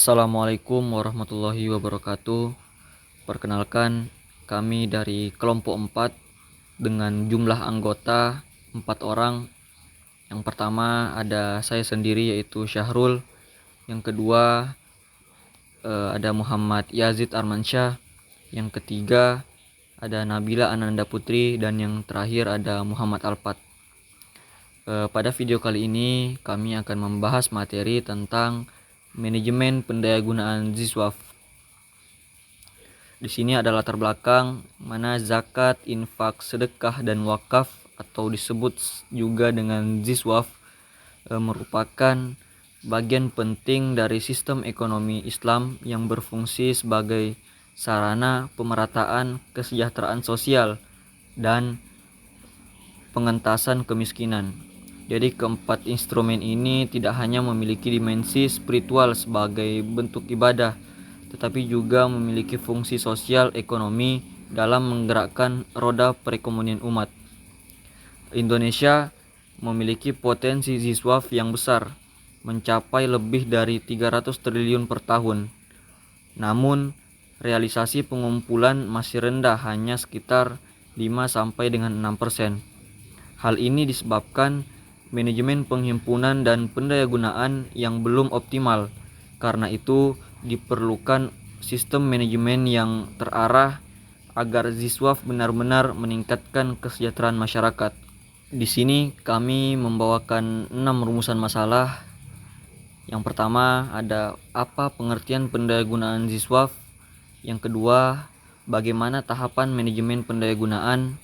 Assalamualaikum warahmatullahi wabarakatuh. Perkenalkan, kami dari kelompok 4 dengan jumlah anggota 4 orang. Yang pertama ada saya sendiri yaitu Syahrul. Yang kedua ada Muhammad Yazid Armansyah. Yang ketiga ada Nabila Ananda Putri. Dan yang terakhir ada Muhammad Alpat. Pada video kali ini kami akan membahas materi tentang manajemen pendayagunaan Ziswaf. Di sini ada latar belakang mana zakat, infak, sedekah, dan wakaf atau disebut juga dengan Ziswaf merupakan bagian penting dari sistem ekonomi Islam yang berfungsi sebagai sarana pemerataan kesejahteraan sosial dan pengentasan kemiskinan. Jadi keempat instrumen ini tidak hanya memiliki dimensi spiritual sebagai bentuk ibadah, tetapi juga memiliki fungsi sosial ekonomi dalam menggerakkan roda perekonomian umat. Indonesia memiliki potensi Ziswaf yang besar, mencapai lebih dari 300 triliun per tahun. Namun, realisasi pengumpulan masih rendah, hanya sekitar 5 sampai dengan 6%. Hal ini disebabkan manajemen penghimpunan dan pendayagunaan yang belum optimal. Karena itu, diperlukan sistem manajemen yang terarah agar Ziswaf benar-benar meningkatkan kesejahteraan masyarakat. Di sini kami membawakan 6 rumusan masalah. Yang pertama ada apa pengertian pendayagunaan Ziswaf. Yang kedua, bagaimana tahapan manajemen pendayagunaan.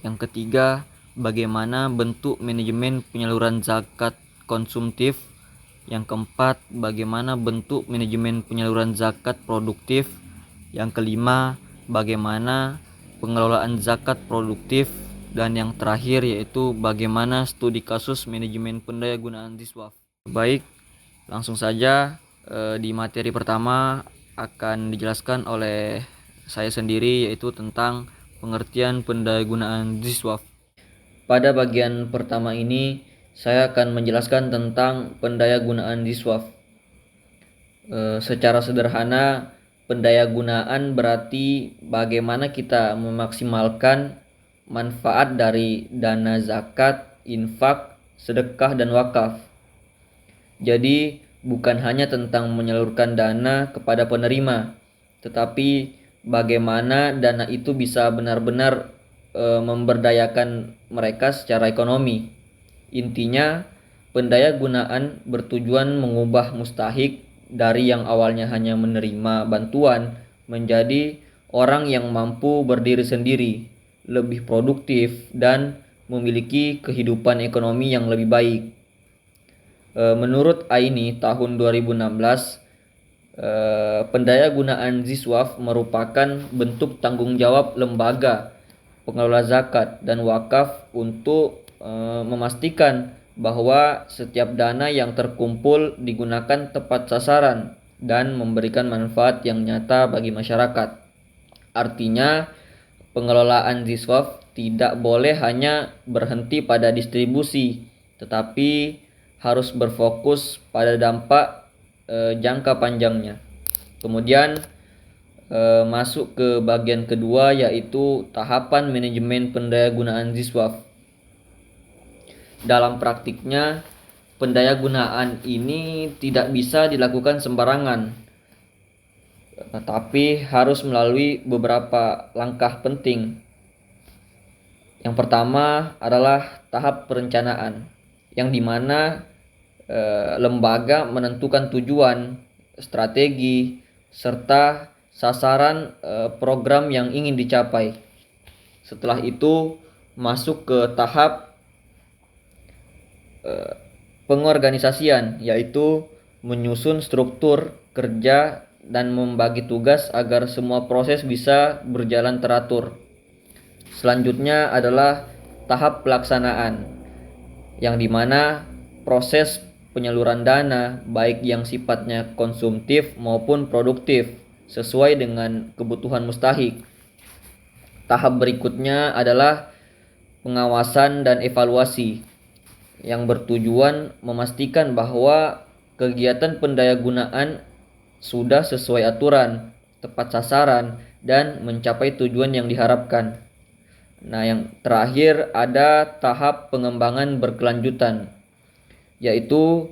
Yang ketiga, bagaimana bentuk manajemen penyaluran zakat konsumtif. Yang keempat, bagaimana bentuk manajemen penyaluran zakat produktif. Yang kelima, bagaimana pengelolaan zakat produktif. Dan yang terakhir yaitu bagaimana studi kasus manajemen pendayagunaan Ziswaf. Baik, langsung saja di materi pertama akan dijelaskan oleh saya sendiri, yaitu tentang pengertian pendayagunaan Ziswaf. Pada bagian pertama ini saya akan menjelaskan tentang pendayagunaan Ziswaf. Secara sederhana, pendayagunaan berarti bagaimana kita memaksimalkan manfaat dari dana zakat, infak, sedekah, dan wakaf. Jadi bukan hanya tentang menyalurkan dana kepada penerima, tetapi bagaimana dana itu bisa benar-benar memberdayakan mereka secara ekonomi. Intinya, pendayagunaan bertujuan mengubah mustahik dari yang awalnya hanya menerima bantuan menjadi orang yang mampu berdiri sendiri, lebih produktif, dan memiliki kehidupan ekonomi yang lebih baik. Menurut Aini tahun 2016, pendayagunaan Ziswaf merupakan bentuk tanggung jawab lembaga pengelola zakat dan wakaf untuk memastikan bahwa setiap dana yang terkumpul digunakan tepat sasaran dan memberikan manfaat yang nyata bagi masyarakat. Artinya, pengelolaan Ziswaf tidak boleh hanya berhenti pada distribusi, tetapi harus berfokus pada dampak jangka panjangnya. Kemudian masuk ke bagian kedua, yaitu tahapan manajemen pendayagunaan Ziswaf. Dalam praktiknya, pendayagunaan ini tidak bisa dilakukan sembarangan, tetapi harus melalui beberapa langkah penting. Yang pertama adalah tahap perencanaan, yang dimana lembaga menentukan tujuan, strategi, serta sasaran program yang ingin dicapai. Setelah itu masuk ke tahap pengorganisasian, yaitu menyusun struktur kerja dan membagi tugas agar semua proses bisa berjalan teratur. Selanjutnya adalah tahap pelaksanaan, yang dimana proses penyaluran dana baik yang sifatnya konsumtif maupun produktif sesuai dengan kebutuhan mustahik. Tahap berikutnya adalah pengawasan dan evaluasi, yang bertujuan memastikan bahwa kegiatan pendayagunaan sudah sesuai aturan, tepat sasaran, dan mencapai tujuan yang diharapkan. Nah, yang terakhir ada tahap pengembangan berkelanjutan, yaitu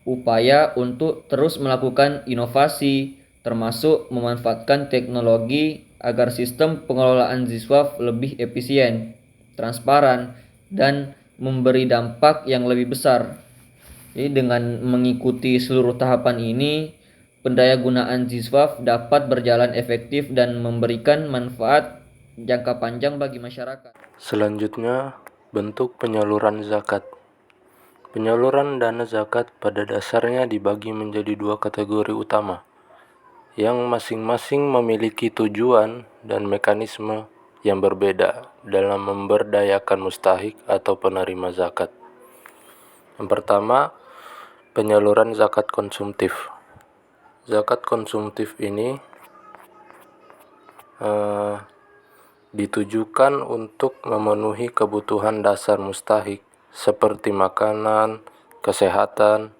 upaya untuk terus melakukan inovasi, termasuk memanfaatkan teknologi agar sistem pengelolaan ZISWAF lebih efisien, transparan, dan memberi dampak yang lebih besar. Jadi dengan mengikuti seluruh tahapan ini, pendayagunaan ZISWAF dapat berjalan efektif dan memberikan manfaat jangka panjang bagi masyarakat. Selanjutnya, bentuk penyaluran zakat. Penyaluran dana zakat pada dasarnya dibagi menjadi dua kategori utama, yang masing-masing memiliki tujuan dan mekanisme yang berbeda dalam memberdayakan mustahik atau penerima zakat. Yang pertama, penyaluran zakat konsumtif. Zakat konsumtif ini ditujukan untuk memenuhi kebutuhan dasar mustahik seperti makanan, kesehatan,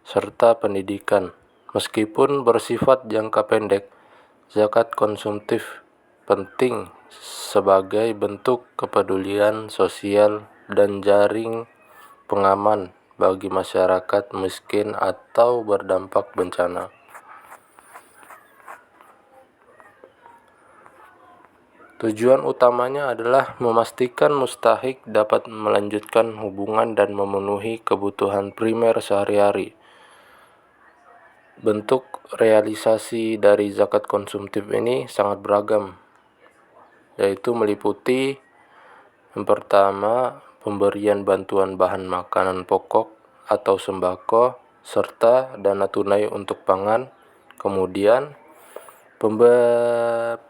serta pendidikan. Meskipun bersifat jangka pendek, zakat konsumtif penting sebagai bentuk kepedulian sosial dan jaring pengaman bagi masyarakat miskin atau berdampak bencana. Tujuan utamanya adalah memastikan mustahik dapat melanjutkan hubungan dan memenuhi kebutuhan primer sehari-hari. Bentuk realisasi dari zakat konsumtif ini sangat beragam, yaitu meliputi yang pertama, pemberian bantuan bahan makanan pokok atau sembako, serta dana tunai untuk pangan. Kemudian,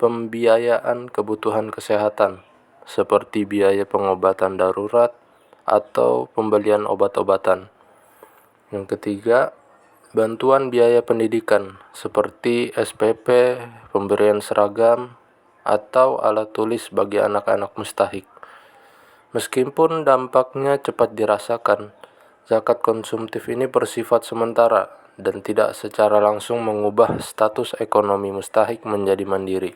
pembiayaan kebutuhan kesehatan, seperti biaya pengobatan darurat atau pembelian obat-obatan. Yang ketiga, bantuan biaya pendidikan, seperti SPP, pemberian seragam, atau alat tulis bagi anak-anak mustahik. Meskipun dampaknya cepat dirasakan, zakat konsumtif ini bersifat sementara dan tidak secara langsung mengubah status ekonomi mustahik menjadi mandiri.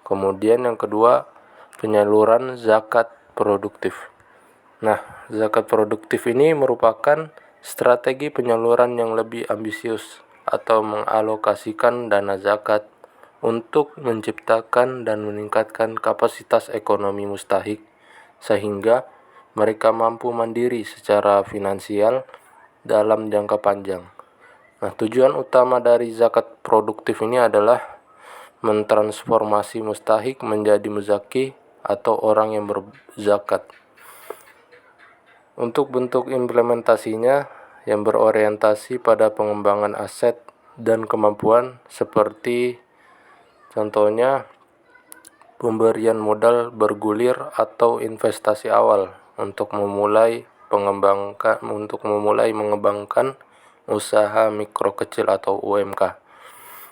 Kemudian yang kedua, penyaluran zakat produktif. Nah, zakat produktif ini merupakan strategi penyaluran yang lebih ambisius atau mengalokasikan dana zakat untuk menciptakan dan meningkatkan kapasitas ekonomi mustahik sehingga mereka mampu mandiri secara finansial dalam jangka panjang. Nah, tujuan utama dari zakat produktif ini adalah mentransformasi mustahik menjadi muzaki atau orang yang berzakat. Untuk bentuk implementasinya yang berorientasi pada pengembangan aset dan kemampuan seperti contohnya pemberian modal bergulir atau investasi awal untuk memulai mengembangkan usaha mikro kecil atau UMK.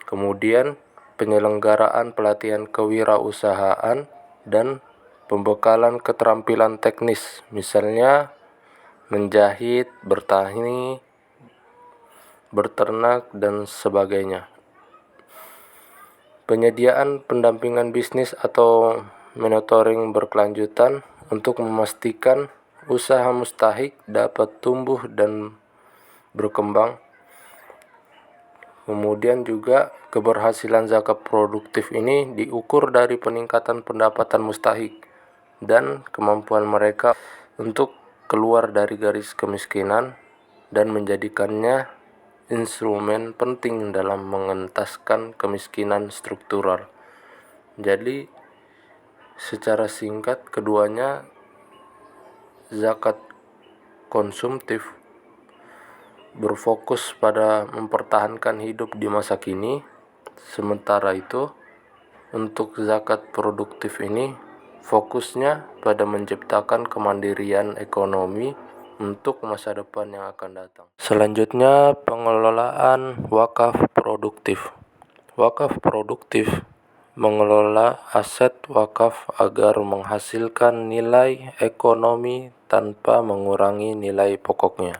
Kemudian penyelenggaraan pelatihan kewirausahaan dan pembekalan keterampilan teknis, misalnya menjahit, bertani, berternak, dan sebagainya. Penyediaan pendampingan bisnis atau monitoring berkelanjutan untuk memastikan usaha mustahik dapat tumbuh dan berkembang. Kemudian juga keberhasilan zakat produktif ini diukur dari peningkatan pendapatan mustahik dan kemampuan mereka untuk keluar dari garis kemiskinan dan menjadikannya instrumen penting dalam mengentaskan kemiskinan struktural. Jadi, secara singkat keduanya, zakat konsumtif berfokus pada mempertahankan hidup di masa kini, sementara itu untuk zakat produktif ini fokusnya pada menciptakan kemandirian ekonomi untuk masa depan yang akan datang. Selanjutnya, pengelolaan wakaf produktif. Wakaf produktif mengelola aset wakaf agar menghasilkan nilai ekonomi tanpa mengurangi nilai pokoknya.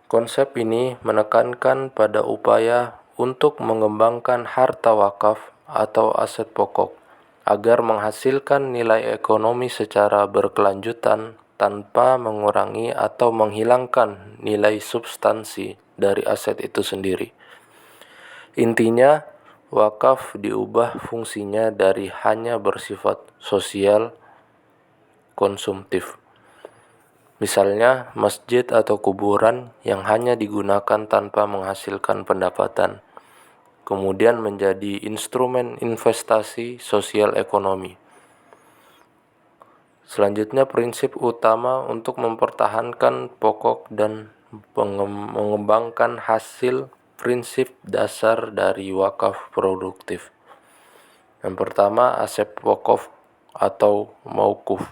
Konsep ini menekankan pada upaya untuk mengembangkan harta wakaf atau aset pokok agar menghasilkan nilai ekonomi secara berkelanjutan tanpa mengurangi atau menghilangkan nilai substansi dari aset itu sendiri. Intinya, wakaf diubah fungsinya dari hanya bersifat sosial konsumtif. Misalnya, masjid atau kuburan yang hanya digunakan tanpa menghasilkan pendapatan, kemudian menjadi instrumen investasi sosial ekonomi. Selanjutnya, prinsip utama untuk mempertahankan pokok dan mengembangkan hasil prinsip dasar dari wakaf produktif. Yang pertama, aset pokok atau mauquf.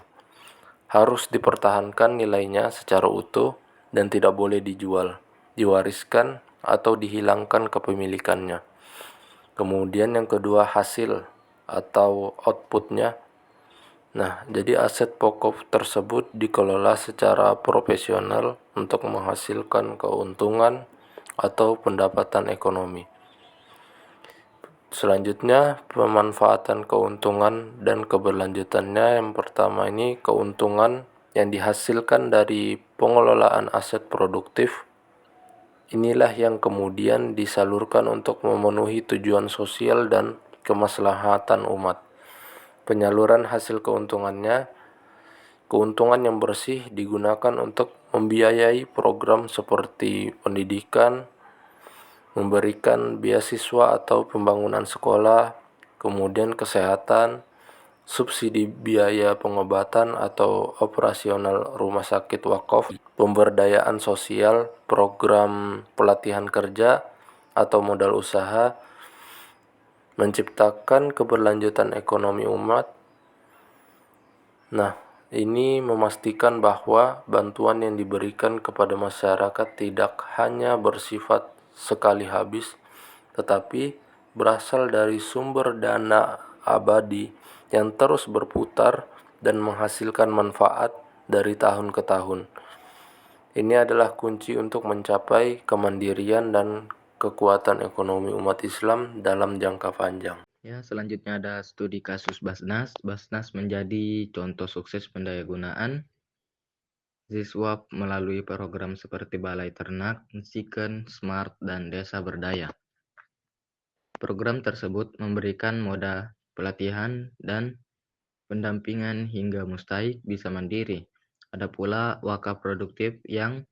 Harus dipertahankan nilainya secara utuh dan tidak boleh dijual, diwariskan, atau dihilangkan kepemilikannya. Kemudian yang kedua, hasil atau outputnya. Nah, jadi aset pokok tersebut dikelola secara profesional untuk menghasilkan keuntungan atau pendapatan ekonomi. Selanjutnya, pemanfaatan keuntungan dan keberlanjutannya. Yang pertama ini keuntungan yang dihasilkan dari pengelolaan aset produktif. Inilah yang kemudian disalurkan untuk memenuhi tujuan sosial dan kemaslahatan umat. Penyaluran hasil keuntungannya, keuntungan yang bersih digunakan untuk membiayai program seperti pendidikan, memberikan beasiswa atau pembangunan sekolah, kemudian kesehatan, subsidi biaya pengobatan atau operasional rumah sakit wakaf, pemberdayaan sosial, program pelatihan kerja atau modal usaha, menciptakan keberlanjutan ekonomi umat. Nah, ini memastikan bahwa bantuan yang diberikan kepada masyarakat tidak hanya bersifat sekali habis, tetapi berasal dari sumber dana abadi yang terus berputar dan menghasilkan manfaat dari tahun ke tahun. Ini adalah kunci untuk mencapai kemandirian dan kekuatan ekonomi umat Islam dalam jangka panjang. Ya, selanjutnya ada studi kasus Basnas. Basnas menjadi contoh sukses pendayagunaan Ziswap melalui program seperti Balai Ternak, Siken, Smart, dan Desa Berdaya. Program tersebut memberikan moda pelatihan dan pendampingan hingga mustahik bisa mandiri. Ada pula wakaf produktif yang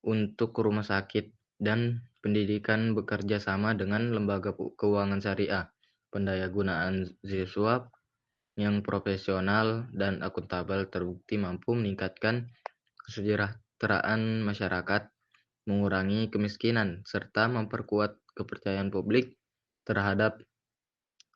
untuk rumah sakit dan pendidikan bekerja sama dengan lembaga keuangan syariah. Pendayagunaan Ziswap yang profesional dan akuntabel terbukti mampu meningkatkan kesejahteraan masyarakat, mengurangi kemiskinan, serta memperkuat kepercayaan publik terhadap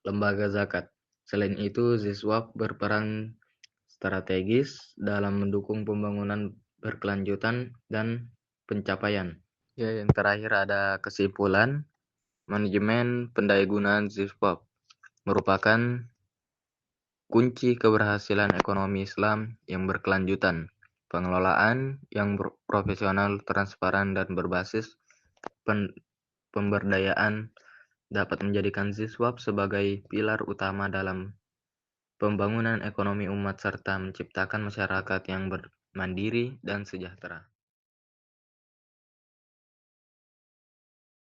lembaga zakat. Selain itu, Ziswap berperan strategis dalam mendukung pembangunan berkelanjutan dan pencapaian. Ya, yang terakhir ada kesimpulan. Manajemen pendayagunaan Ziswap merupakan kunci keberhasilan ekonomi Islam yang berkelanjutan. Pengelolaan yang profesional, transparan, dan berbasis pemberdayaan dapat menjadikan Ziswap sebagai pilar utama dalam pembangunan ekonomi umat serta menciptakan masyarakat yang mandiri dan sejahtera.